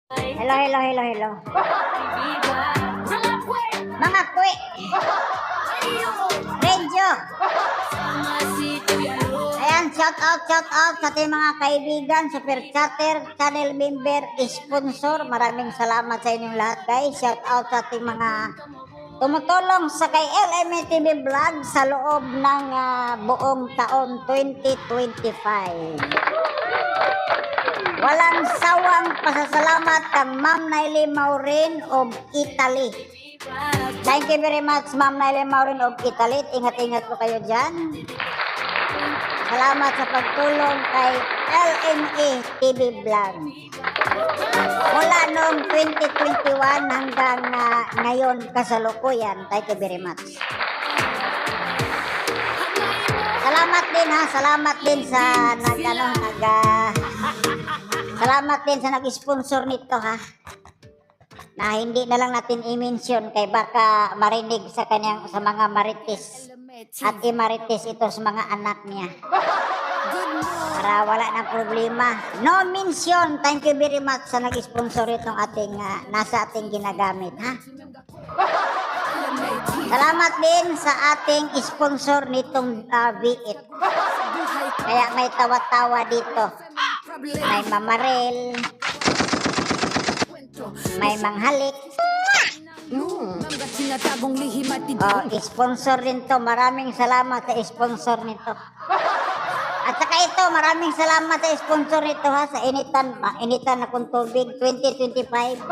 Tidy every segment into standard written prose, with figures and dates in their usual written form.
Hello, hello, hello, hello. Mga kwe. Renjo. Ayan, shout out sa ating mga kaibigan, super chatter, channel member, sponsor. Maraming salamat sa inyong lahat, guys. Shout out sa ating mga tumutulong sa kay LMTV Vlog sa loob ng buong taon 2025. Walang sawang pasasalamat kang Ma'am Naily Maurin of Italy. Thank you very much, Ma'am Naily Maurin of Italy. Ingat-ingat po kayo dyan. Salamat sa pagtulong kay LMA TV Vlog. Mula noong 2021 hanggang ngayon kasalukuyan. Thank you very much. Salamat din salamat din sa salamat din sa nag-sponsor nito na hindi na lang natin i-mention kay baka marinig sa kanyang sa mga marites at imarites ito sa mga anak niya. Para wala ng problema. No mention. Thank you very much sa nag-sponsor itong ating nasa ating ginagamit Salamat din sa ating sponsor nitong V8. Kaya may tawa-tawa dito. May mamarel. May manghalik. Sponsor din to. Maraming salamat sa sponsor nito. At saka ito, maraming salamat sa sponsor nito sa initan na kung tubig 2025.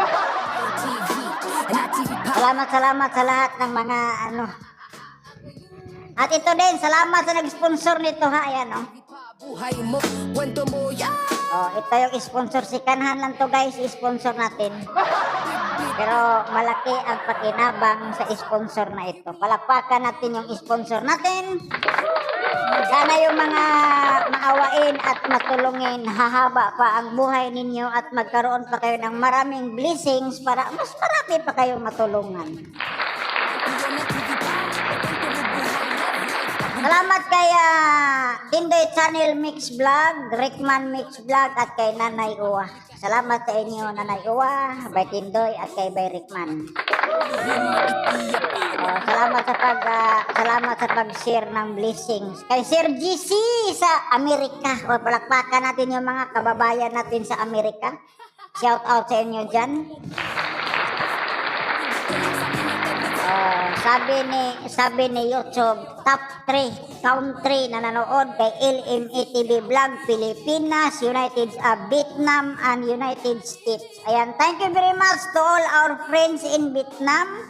Salamat sa lahat ng mga At ito din, salamat sa nag-sponsor nito Ayan ito yung sponsor. Si Kanhan lang to guys, sponsor natin. Pero malaki ang pakinabang sa sponsor na ito. Palakpakan natin yung sponsor natin. Sana yung mga maawain at matulungin, hahaba pa ang buhay ninyo at magkaroon pa kayo ng maraming blessings para mas marami pa kayong matulungan. Salamat kay Tindoy Channel Mix Vlog, Rickman Mix Vlog at kay Nanay Uwa. Salamat sa inyo Nanay Uwa, by Tindoy at kay by Rickman. Salamat sa pag-share ng blessings. Kay Sir GC sa Amerika. Palakpakan natin yung mga kababayan natin sa Amerika. Shout out sa inyo dyan. Sabi ni YouTube, top 3 country na nanood kay LMA TV Vlog, Pilipinas, Vietnam, and United States. Ayan, thank you very much to all our friends in Vietnam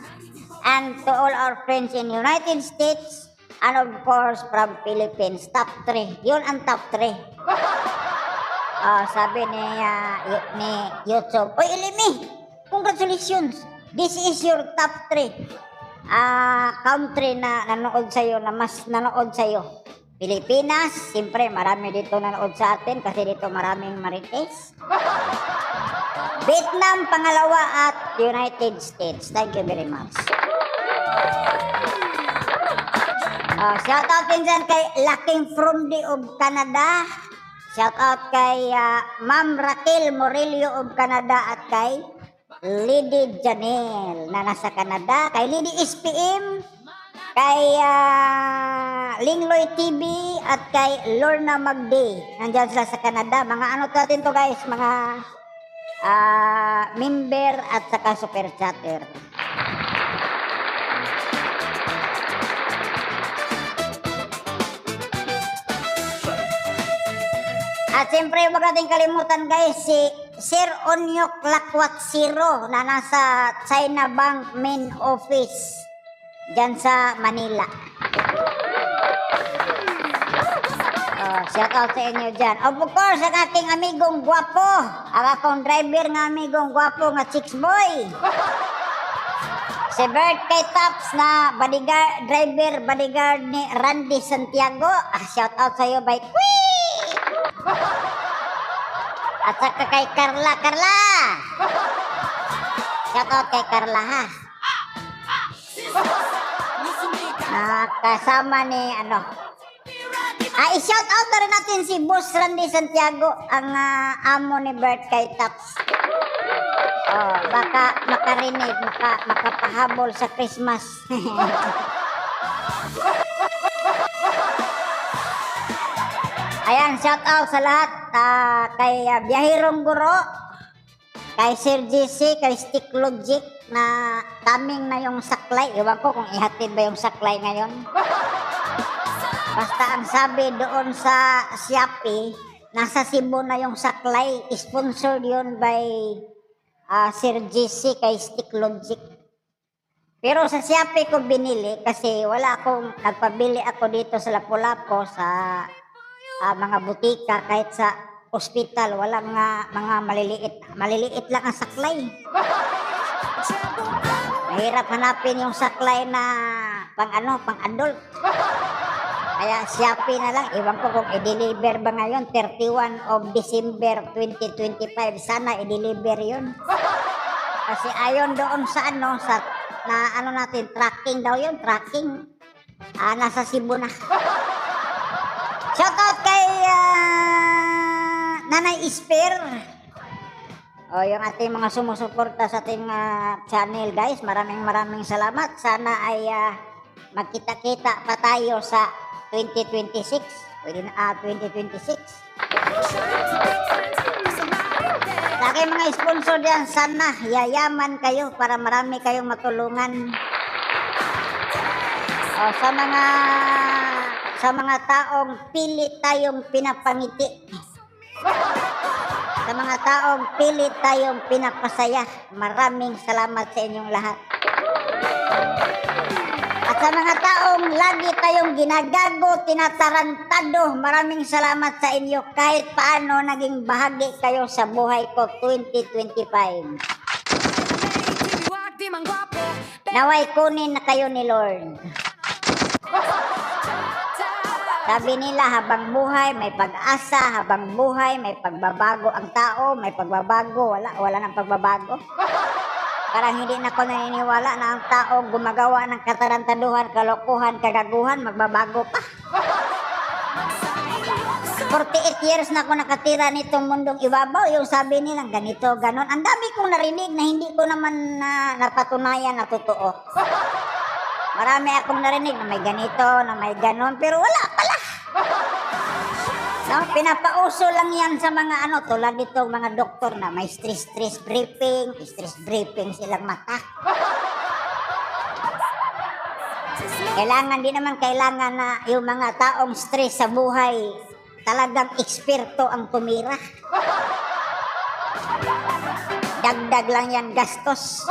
and to all our friends in United States and of course from Philippines. Top 3. Yun ang top 3. Sabi ni YouTube, Oy LMA, congratulations. This is your top 3. Country na nanood sa'yo, na mas nanood sa'yo. Pilipinas, siyempre marami dito nanood sa atin kasi dito maraming marites. Vietnam, pangalawa at United States. Thank you very much. Shout out din dyan kay Laking Fromdi of Canada. Shout out kay Ma'am Raquel Morelio of Canada at kay Lady Janelle na nasa Canada, kay Lady SPM, kay Lingloy TV at kay Lorna Magday. Nandiyan sila sa Canada. Mga natin to guys, mga member at saka super chatter. At siyempre, huwag natin kalimutan guys, si Sir Onyok Lakwat Zero na nasa China Bank main office dyan sa Manila. Shout out sa inyo dyan. Of course, ang aking amigong gwapo, ang akong driver ng amigong gwapo nga Chicks Boy. Si Bert K. Tops na bodyguard ni Randy Santiago. Shout out sa iyo by Queen. At saka kay Carla. Shout out kay Carla kasama ni i-shout out na rin natin si Boss Randy Santiago, ang amo ni Bert K. Tops. Oh, baka makarinig, makapahabol sa Christmas. Ayan, shout out sa lahat. Kay Biyahirong Guro, kay Sir GC, kay Stick Logic na coming na yung saklay. Iwan ko kung ihatid ba yung saklay ngayon. Basta ang sabi doon sa Shopee, nasa Cebu na yung saklay. Sponsored yun by Sir GC kay Stick Logic. Pero sa Shopee ko binili kasi wala akong, nagpabili ako dito sa Lapu-Lapu sa mga butika, kahit sa ospital, walang mga maliliit lang ang saklay. Mahirap hanapin yung saklay na pang adult. Kaya Shopee na lang, iwan ko kung i-deliver ba ngayon, 31 of December 2025, sana i-deliver yun. Kasi ayon doon sa natin, tracking daw yun, tracking. Nasa Cebu na. Shoutout kay Nanay Isper. Yung ating mga sumusuporta sa ating channel, guys. Maraming salamat. Sana ay magkita-kita pa tayo sa 2026. Pwede na 2026. Sa aking mga sponsor diyan, sana yayaman kayo para marami kayong matulungan. Sa mga taong pilit tayong pinapangiti. Sa mga taong pilit tayong pinapasaya, maraming salamat sa inyong lahat. At sa mga taong lagi tayong ginagago, tinatarantado, maraming salamat sa inyo kahit paano naging bahagi kayo sa buhay ko 2025. Naway kunin na kayo ni Lord. Sabi nila, habang buhay may pag-asa, habang buhay may pagbabago ang tao, may pagbabago, wala nang pagbabago. Parang hindi na ako naniniwala na ang tao gumagawa ng katarantaduhan, kalokohan, kagaguhan, magbabago pa. 48 years na ako nakatira nitong mundong ibabaw, yung sabi nilang ganito, ganon. Ang dami kong narinig na hindi ko naman napatunayan na totoo. Marami akong narinig na may ganito, na may ganon, pero wala pala. No, pinapauso lang yan sa mga tulad dito mga doktor na may stress briefing silang mata. Di naman kailangan na yung mga taong stress sa buhay talagang eksperto ang tumira. Dagdag lang yan gastos.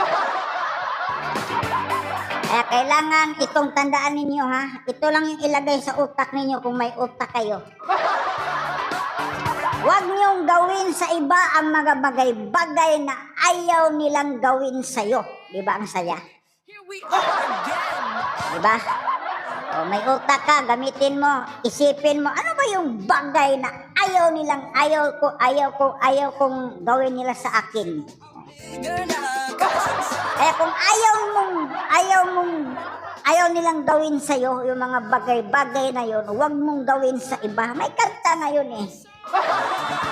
Kaya kailangan itong tandaan ninyo, ha. Ito lang yung ilagay sa utak ninyo kung may utak kayo. Huwag niyong gawin sa iba ang mga bagay-bagay na ayaw nilang gawin sa'yo. Di ba ang saya? Di ba? May utak ka, gamitin mo, isipin mo, ano ba yung bagay na ayaw kong gawin nila sa akin. Kaya kung ayaw nilang gawin sa'yo, yung mga bagay-bagay na yun, huwag mong gawin sa iba. May kanta ngayon eh.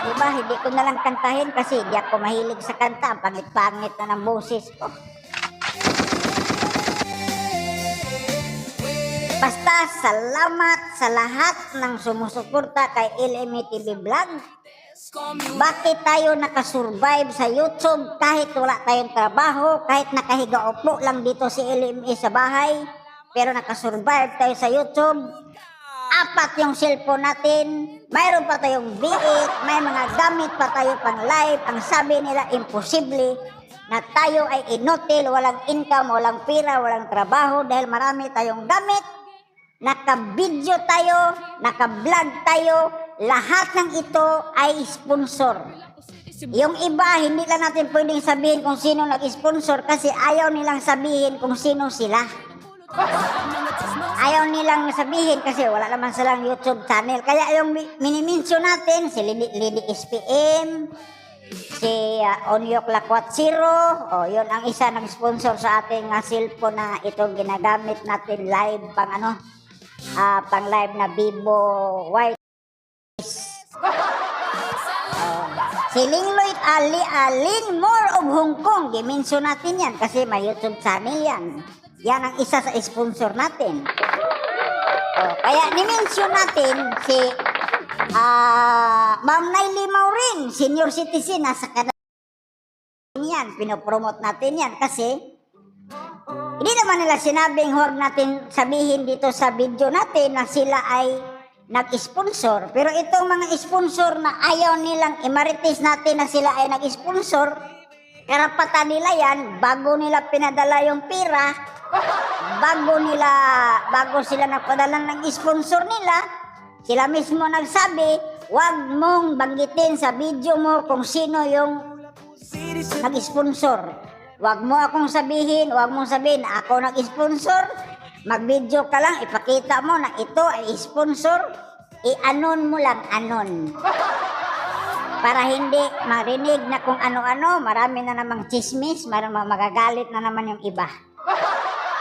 Diba, hindi ko nalang kantahin kasi hindi ako mahilig sa kanta. Ang pangit-pangit na ng boses ko. Basta salamat sa lahat ng sumusuporta kay LMA TV Vlog. Bakit tayo nakasurvive sa YouTube kahit wala tayong trabaho, kahit nakahiga upo lang dito si LMA sa bahay, pero nakasurvive tayo sa YouTube. 4 yung cellphone natin, mayroon pa tayong V8, may mga gamit pa tayo pang live. Ang sabi nila, imposible na tayo ay inutil, walang income, walang pira, walang trabaho dahil marami tayong gamit. Naka-video tayo, naka-vlog tayo, lahat ng ito ay sponsor. Yung iba, hindi lang natin pwedeng sabihin kung sino nag-sponsor kasi ayaw nilang sabihin kung sino sila. Ayaw nilang sabihin kasi wala naman silang YouTube channel. Kaya yung minimension natin, si Lady SPM, si Onyok Lakwat Zero, yun ang isa nag-sponsor sa ating cellphone na ito ginagamit natin live pang live na Vivo White. Si Lingloy Linmore of Hong Kong. Gimension natin yan kasi may YouTube channel yan. Yan ang isa sa sponsor natin. Kaya ni-mention natin si Ma'am Naily Maurin, senior citizen, nasa Canada yan. Pinopromote natin yan kasi hindi naman nila sinabing huwag natin sabihin dito sa video natin na sila ay nag-sponsor. Pero itong mga sponsor na ayaw nilang imarites natin na sila ay nag-sponsor, karapatan nila yan, bago nila pinadala yung pera, bago sila nagpadala ng sponsor nila, sila mismo nagsabi, huwag mong banggitin sa video mo kung sino yung nag-sponsor. Huwag mo akong sabihin, huwag mong sabihin na ako nag-sponsor. Mag-video ka lang, ipakita mo na ito ay sponsor, i-anon mo lang, anon. Para hindi marinig na kung ano-ano, marami na namang chismis, magagalit na naman yung iba.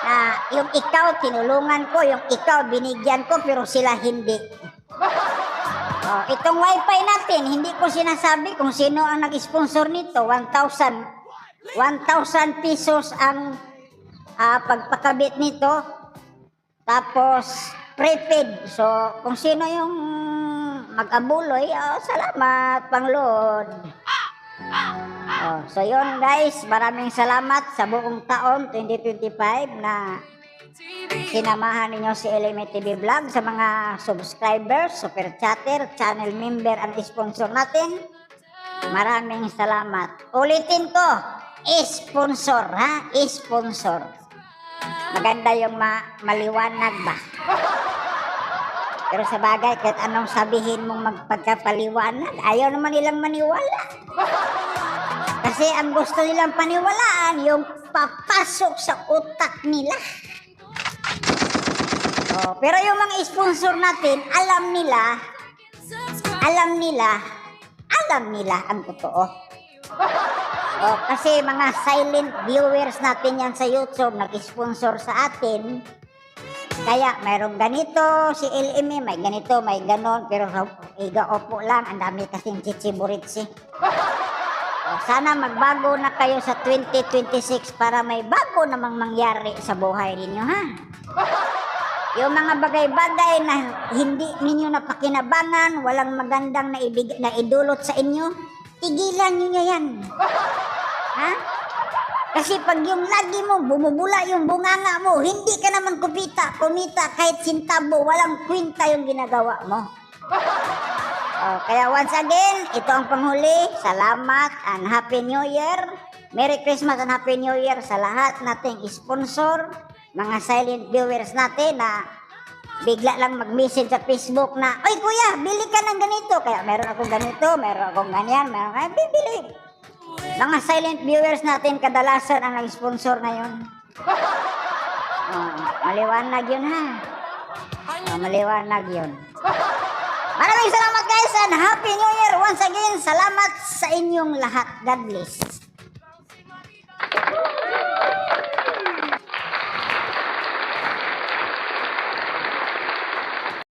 Na yung ikaw, tinulungan ko, yung ikaw, binigyan ko, pero sila hindi. Itong wifi natin, hindi ko sinasabi kung sino ang nag-sponsor nito. 1,000 pesos ang pagpakabit nito. Tapos, prepaid. So, kung sino yung mag-abuloy, salamat, Panglood. So, yun guys, maraming salamat sa buong taon 2025 na sinamahan ninyo si LMA TV Vlog, sa mga subscribers, super chatter, channel member, ang sponsor natin. Maraming salamat. Ulitin ko, sponsor ha, sponsor. Maganda yung maliwanag ba? Pero sa bagay, kahit anong sabihin mong magpagkapaliwanag, ayaw naman nilang maniwala. Kasi ang gusto nilang paniwalaan, yung papasok sa utak nila. Pero yung mga sponsor natin, alam nila ang totoo. Kasi mga silent viewers natin yan sa YouTube, nag-sponsor sa atin. Kaya mayroong ganito, si LMA, may ganito, may ganon, pero iga-opo lang, ang dami kasing chichiburitsi. Sana magbago na kayo sa 2026 para may bago namang mangyari sa buhay ninyo, ha? Yung mga bagay-bagay na hindi ninyo napakinabangan, walang magandang na idulot sa inyo, tigilan ninyo yan. Ha? Kasi pag yung lagi mo, bumubula yung bunganga mo, hindi ka naman kumita kahit sintabo, walang kwenta yung ginagawa mo. Kaya once again, ito ang panghuli. Salamat and Happy New Year. Merry Christmas and Happy New Year sa lahat nating sponsor, mga silent viewers natin na bigla lang mag-message sa Facebook na, oy kuya, bili ka ng ganito. Kaya meron akong ganito, meron akong ganyan, bibili. Mga silent viewers natin kadalasan ang nag-sponsor ngayon. Maliwanag yun ha. Maliwanag yun. Maraming salamat guys and Happy New Year once again. Salamat sa inyong lahat. God bless.